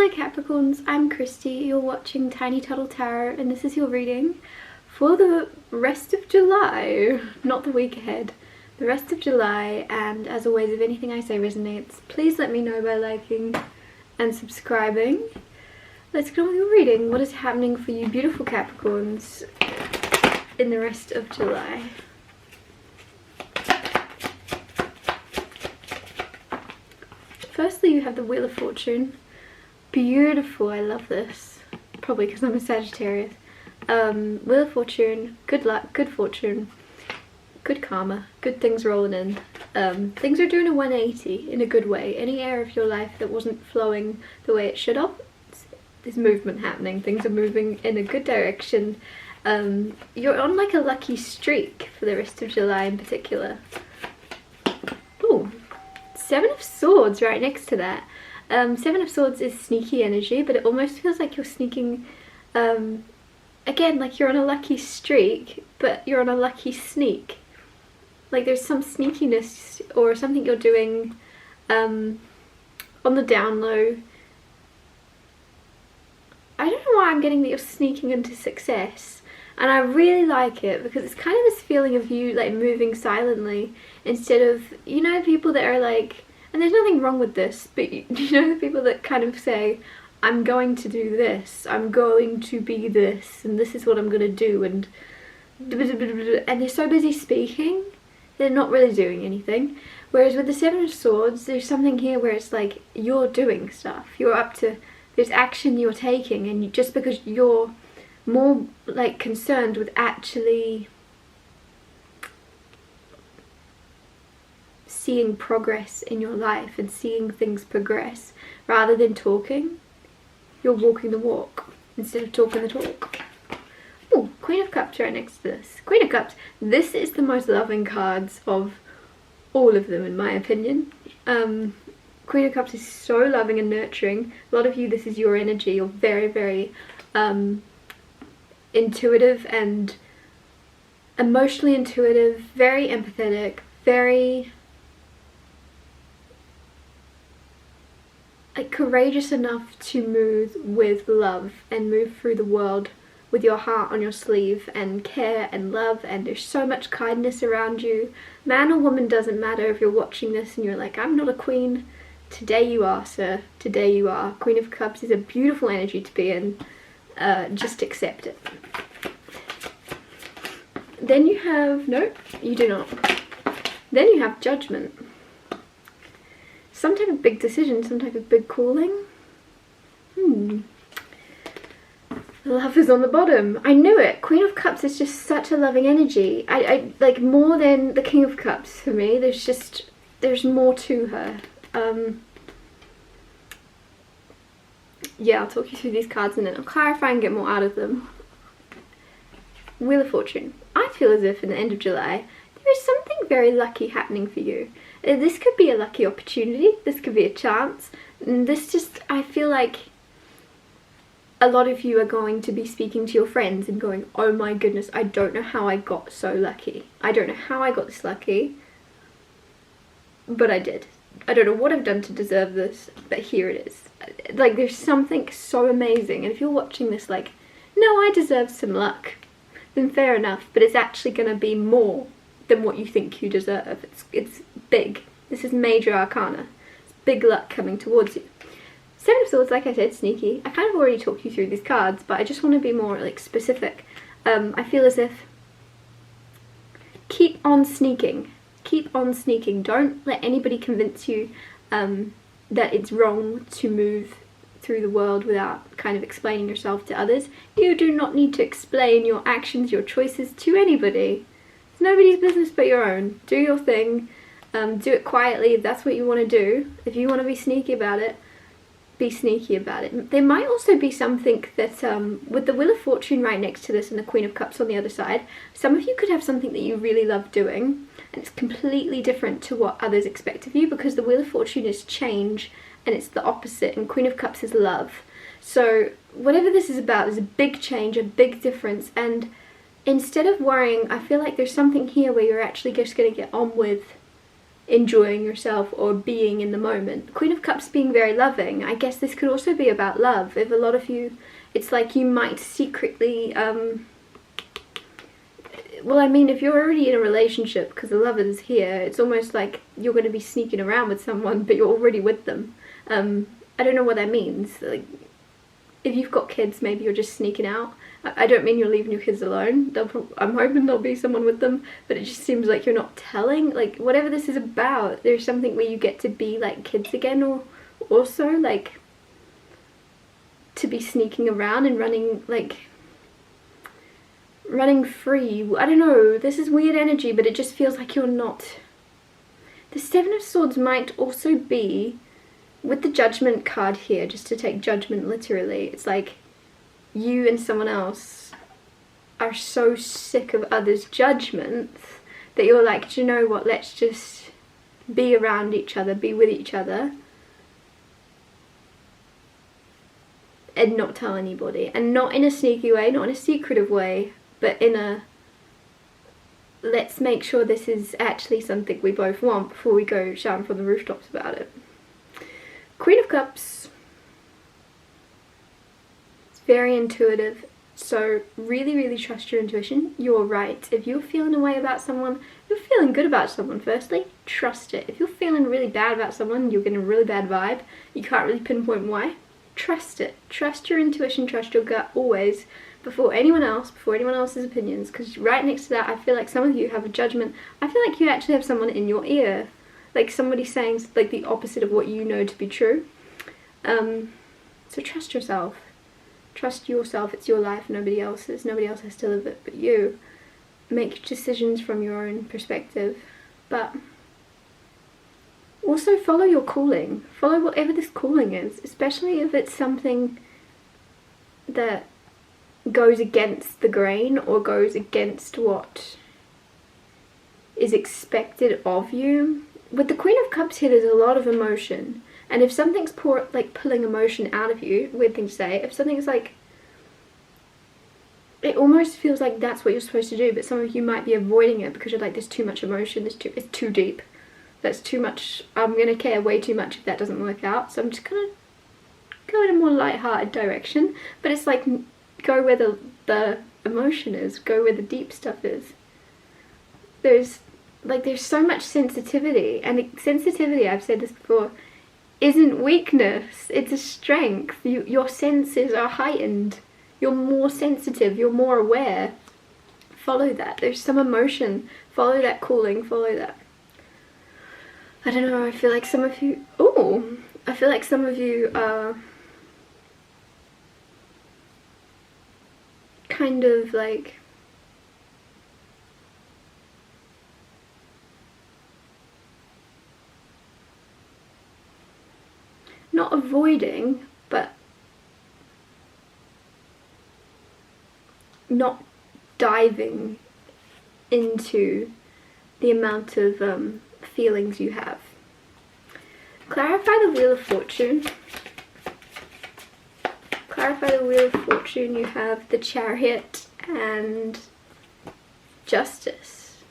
Hello Capricorns, I'm Christy, you're watching Tiny Tuttle Tarot, and this is your reading for the rest of July, not the week ahead, the rest of July. And as always, if anything I say resonates, please let me know by liking and subscribing. Let's get on with your reading. What is happening for you beautiful Capricorns in the rest of July? Firstly, you have the Wheel of Fortune. Beautiful, I love this. Probably because I'm a Sagittarius. Wheel of Fortune, good luck, good fortune, good karma, good things rolling in. Things are doing a 180 in a good way. Any area of your life that wasn't flowing the way it should have, there's movement happening. Things are moving in a good direction. You're on like a lucky streak for the rest of July in particular. Ooh, Seven of Swords right next to that. Seven of Swords is sneaky energy, but it almost feels like you're sneaking, again, like you're on a lucky streak, but you're on a lucky sneak. Like there's some sneakiness or something you're doing on the down low. I don't know why I'm getting that you're sneaking into success, and I really like it because it's kind of this feeling of you like moving silently instead of, you know, people that are like, and there's nothing wrong with this, but you know the people that kind of say, I'm going to do this, I'm going to be this, and this is what I'm going to do, and they're so busy speaking, they're not really doing anything. Whereas with the Seven of Swords, there's something here where it's like, you're doing stuff, you're up to, there's action you're taking, and just because you're more like concerned with actually seeing progress in your life and seeing things progress rather than talking, you're walking the walk instead of talking the talk. Oh, Queen of Cups right next to this. Queen of Cups, this is the most loving cards of all of them in my opinion. Queen of Cups is so loving and nurturing. A lot of you, this is your energy. You're very, very intuitive and emotionally intuitive, very empathetic, very like courageous enough to move with love and move through the world with your heart on your sleeve and care and love, and there's so much kindness around you. Man or woman doesn't matter. If you're watching this and you're like, I'm not a queen, today you are, sir, today you are. Queen of Cups is a beautiful energy to be in. Just accept it. Then you have, nope, you do not. Then you have Judgment. Some type of big decision, some type of big calling. Love is on the bottom. I knew it. Queen of Cups is just such a loving energy. I like more than the King of Cups for me. There's more to her. Yeah, I'll talk you through these cards and then I'll clarify and get more out of them. Wheel of Fortune. I feel as if in the end of July, there is something very lucky happening for you. This could be a lucky opportunity, this could be a chance, and this just, I feel like a lot of you are going to be speaking to your friends and going, oh my goodness, I don't know how I got so lucky. I don't know how I got this lucky, but I did. I don't know what I've done to deserve this, but here it is. Like, there's something so amazing, and if you're watching this like, no, I deserve some luck, then fair enough, but it's actually going to be more than what you think you deserve. It's big. This is major arcana. It's big luck coming towards you. Seven of Swords, like I said, sneaky. I kind of already talked you through these cards, but I just want to be more like specific. I feel as if keep on sneaking. Keep on sneaking. Don't let anybody convince you that it's wrong to move through the world without kind of explaining yourself to others. You do not need to explain your actions, your choices to anybody. It's nobody's business but your own. Do your thing. Do it quietly if that's what you want to do. If you want to be sneaky about it, be sneaky about it. There might also be something that, with the Wheel of Fortune right next to this and the Queen of Cups on the other side, some of you could have something that you really love doing and it's completely different to what others expect of you, because the Wheel of Fortune is change and it's the opposite, and Queen of Cups is love. So whatever this is about is a big change, a big difference, and instead of worrying, I feel like there's something here where you're actually just going to get on with enjoying yourself or being in the moment. Queen of Cups being very loving. I guess this could also be about love. If a lot of you, it's like you might secretly, well, I mean, if you're already in a relationship, because the Lovers here, it's almost like you're going to be sneaking around with someone, but you're already with them. I don't know what that means. Like, if you've got kids, maybe you're just sneaking out. I don't mean you're leaving your kids alone. I'm hoping there'll be someone with them, but it just seems like you're not telling. Like, whatever this is about, there's something where you get to be like kids again, or also like to be sneaking around and running free. I don't know, this is weird energy, but it just feels like you're not. The Seven of Swords might also be, with the Judgment card here, just to take Judgment literally, it's like you and someone else are so sick of others' judgments that you're like, do you know what, let's just be around each other, be with each other, and not tell anybody. And not in a sneaky way, not in a secretive way, but in a, let's make sure this is actually something we both want before we go shouting from the rooftops about it. Queen of Cups. It's very intuitive, so really trust your intuition. You're right. If you're feeling a way about someone, you're feeling good about someone, firstly, trust it. If you're feeling really bad about someone, you're getting a really bad vibe, you can't really pinpoint why, trust it. Trust your intuition, trust your gut always, before anyone else's opinions, because right next to that, I feel like some of you have a judgment. I feel like you actually have someone in your ear, like somebody saying like the opposite of what you know to be true. So trust yourself. Trust yourself. It's your life, nobody else's. Nobody else has to live it but you. Make decisions from your own perspective, but also follow your calling. Follow whatever this calling is, especially if it's something that goes against the grain or goes against what is expected of you. With the Queen of Cups here, there's a lot of emotion, and if something's pulling emotion out of you, weird thing to say, if something's like, it almost feels like that's what you're supposed to do, but some of you might be avoiding it because you're like, there's too much emotion, it's too deep, that's too much, I'm gonna care way too much if that doesn't work out, so I'm just gonna go in a more light-hearted direction. But it's like, go where the emotion is, go where the deep stuff is. There's so much sensitivity, and sensitivity, I've said this before, isn't weakness, it's a strength. Your senses are heightened, you're more sensitive, you're more aware. Follow that. There's some emotion, follow that calling, follow that. I don't know, I feel like some of you, are kind of like not avoiding, but not diving into the amount of feelings you have. Clarify the Wheel of Fortune. Clarify the Wheel of Fortune. You have the Chariot and Justice.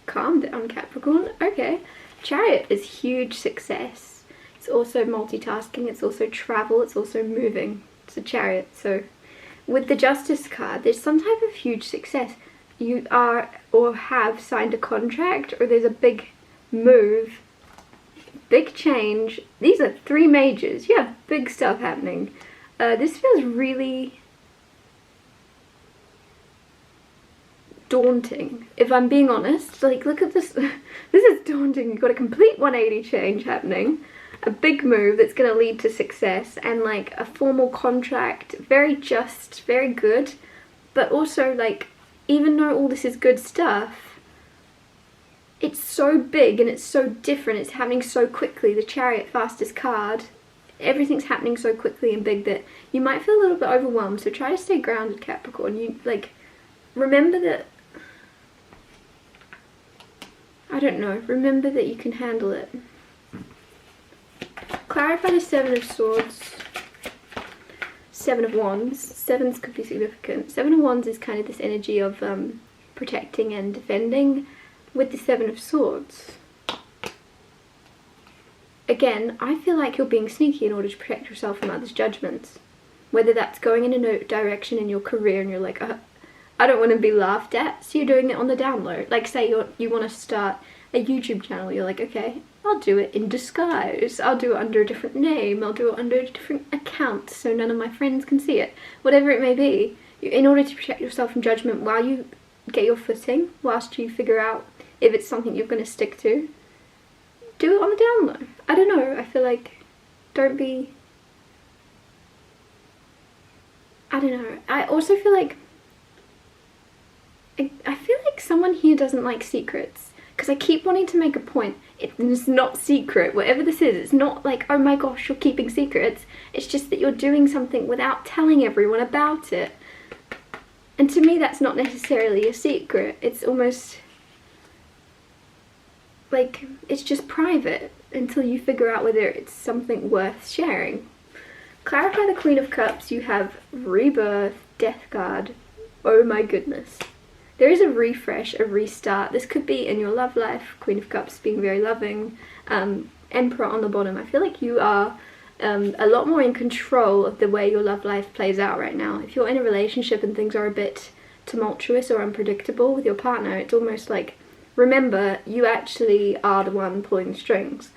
Calm down, Capricorn. Okay. Chariot is huge success. It's also multitasking, it's also travel, it's also moving. It's a Chariot. So with the Justice card, there's some type of huge success. You are or have signed a contract, or there's a big move, big change. These are 3 majors. You have big stuff happening. This feels really daunting, if I'm being honest. Like, look at this. This is daunting. You've got a complete 180 change happening, a big move that's going to lead to success, and like a formal contract, very just, very good, but also like, even though all this is good stuff, it's so big and it's so different, it's happening so quickly. The Chariot, fastest card, everything's happening so quickly and big that you might feel a little bit overwhelmed. So try to stay grounded, Capricorn. You like, remember that, I don't know, remember that you can handle it. Clarify the Seven of Swords, Seven of Wands. Sevens could be significant. Seven of Wands is kind of this energy of protecting and defending. with the Seven of Swords, again, I feel like you're being sneaky in order to protect yourself from others' judgments. Whether that's going in a direction in your career and you're like, I don't want to be laughed at, so you're doing it on the down low. Like, say you want to start a YouTube channel, you're like, okay, I'll do it in disguise. I'll do it under a different name. I'll do it under a different account so none of my friends can see it. Whatever it may be, in order to protect yourself from judgment while you get your footing, whilst you figure out if it's something you're going to stick to, do it on the down low. I don't know, I feel like, don't be... I don't know. I also feel like... I feel like someone here doesn't like secrets. Because I keep wanting to make a point. It's not secret. Whatever this is, it's not like, oh my gosh, you're keeping secrets. It's just that you're doing something without telling everyone about it. And to me, that's not necessarily a secret. It's almost... like, it's just private until you figure out whether it's something worth sharing. Clarify the Queen of Cups. You have Rebirth, Death card. Oh my goodness. There is a refresh, a restart. This could be in your love life. Queen of Cups being very loving. Emperor on the bottom. I feel like you are a lot more in control of the way your love life plays out right now. If you're in a relationship and things are a bit tumultuous or unpredictable with your partner, it's almost like, remember, you actually are the one pulling the strings.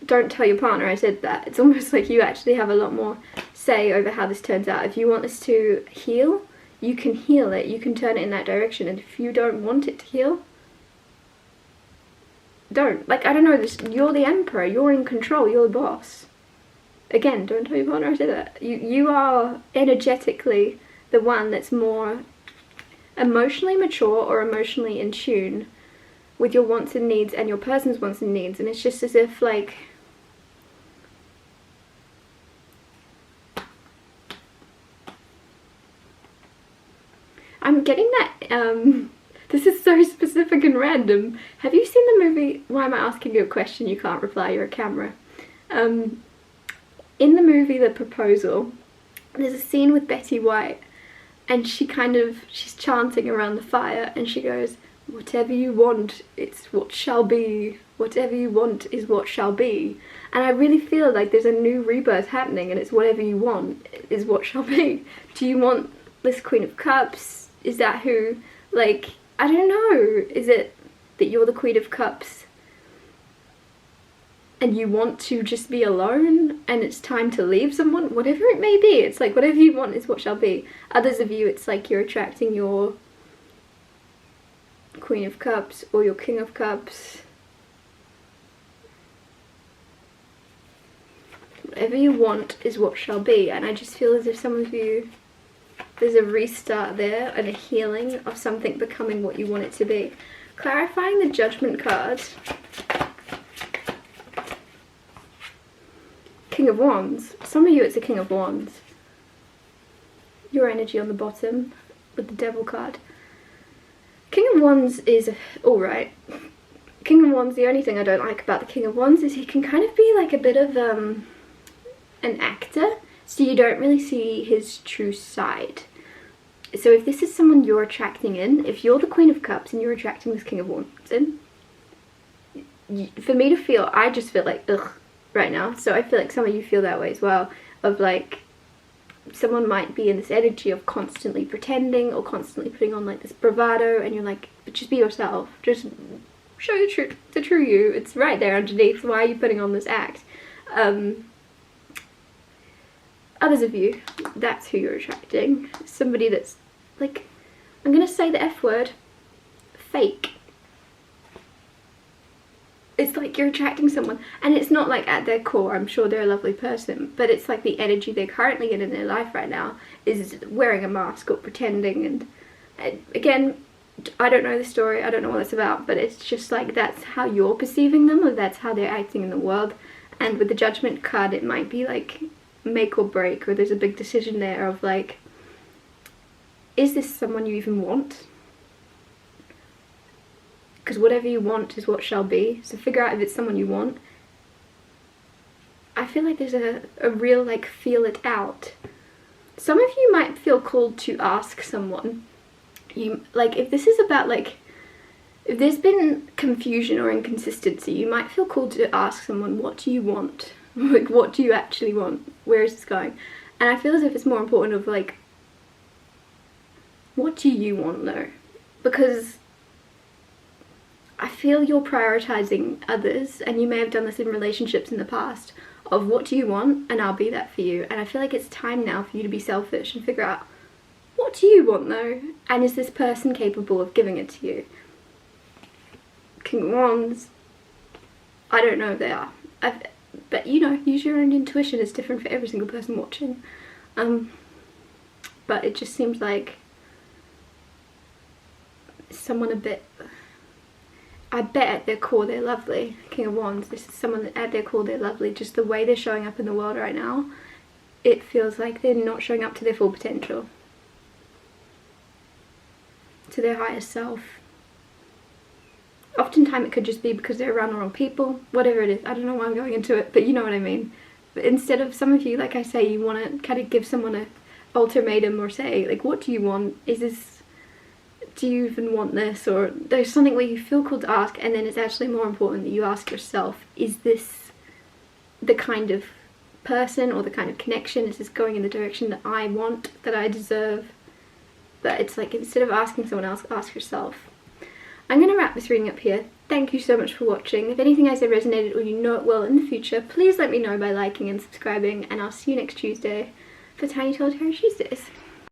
Don't tell your partner I said that. It's almost like you actually have a lot more say over how this turns out. If you want this to heal, you can heal it. You can turn it in that direction. And if you don't want it to heal, don't. Like, I don't know, you're the emperor. You're in control. You're the boss. Again, don't tell your partner I said that. You are energetically the one that's more emotionally mature or emotionally in tune with your wants and needs and your person's wants and needs. And it's just as if, like... I'm getting that, this is so specific and random. Have you seen the movie, why am I asking you a question you can't reply, you're a camera. In the movie The Proposal, there's a scene with Betty White, and she's chanting around the fire, and she goes, whatever you want, it's what shall be. Whatever you want is what shall be. And I really feel like there's a new rebirth happening, and it's whatever you want is what shall be. Do you want this Queen of Cups? Is that who, like, I don't know. Is it that you're the Queen of Cups and you want to just be alone and it's time to leave someone? Whatever it may be, it's like whatever you want is what shall be. Others of you, it's like you're attracting your Queen of Cups or your King of Cups. Whatever you want is what shall be. And I just feel as if some of you, there's a restart there and a healing of something becoming what you want it to be. Clarifying the Judgment card. King of Wands. Some of you it's a King of Wands. Your energy on the bottom with the Devil card. King of Wands is alright. King of Wands, the only thing I don't like about the King of Wands is he can kind of be like a bit of an actor. So you don't really see his true side. So if this is someone you're attracting in, if you're the Queen of Cups and you're attracting this King of Wands in, for me to feel, I just feel like, ugh, right now. So I feel like some of you feel that way as well, of like, someone might be in this energy of constantly pretending or constantly putting on like this bravado, and you're like, but just be yourself. Just show the true you. It's right there underneath. Why are you putting on this act? Others of you, that's who you're attracting. Somebody that's like, I'm gonna say the F word, fake. It's like you're attracting someone, and it's not like at their core, I'm sure they're a lovely person, but it's like the energy they're currently in their life right now is wearing a mask or pretending. And again, I don't know the story, I don't know what it's about, but it's just like that's how you're perceiving them, or that's how they're acting in the world. And with the Judgment card, it might be like make or break, or there's a big decision there of like, is this someone you even want? Because whatever you want is what shall be. So figure out if it's someone you want. I feel like there's a real like feel it out. Some of you might feel called to ask someone. You like, if this is about like If there's been confusion or inconsistency, you might feel called to ask someone, what do you want? Like, what do you actually want? Where is this going? And I feel as if it's more important of like, what do you want though? Because I feel you're prioritizing others, and you may have done this in relationships in the past, of what do you want and I'll be that for you. And I feel like it's time now for you to be selfish and figure out, what do you want though? And is this person capable of giving it to you? King of Wands, I don't know if they are. But you know, use your own intuition. It's different for every single person watching. But it just seems like someone a bit, I bet at their core they're lovely. King of Wands, this is someone that at their core they're lovely. Just the way they're showing up in the world right now, it feels like they're not showing up to their full potential, to their highest self. Oftentimes it could just be because they're around the wrong people, whatever it is. I don't know why I'm going into it, but you know what I mean. But instead of, some of you, like I say, you want to kind of give someone a ultimatum or say, like, what do you want? Is this, do you even want this? Or there's something where you feel called to ask, and then it's actually more important that you ask yourself, is this the kind of person or the kind of connection? Is this going in the direction that I want, that I deserve? But it's like, instead of asking someone else, ask yourself. I'm going to wrap this reading up here. Thank you so much for watching. If anything I said resonated or you know it will in the future, please let me know by liking and subscribing, and I'll see you next Tuesday for Tiny Tall Tarot Tuesdays.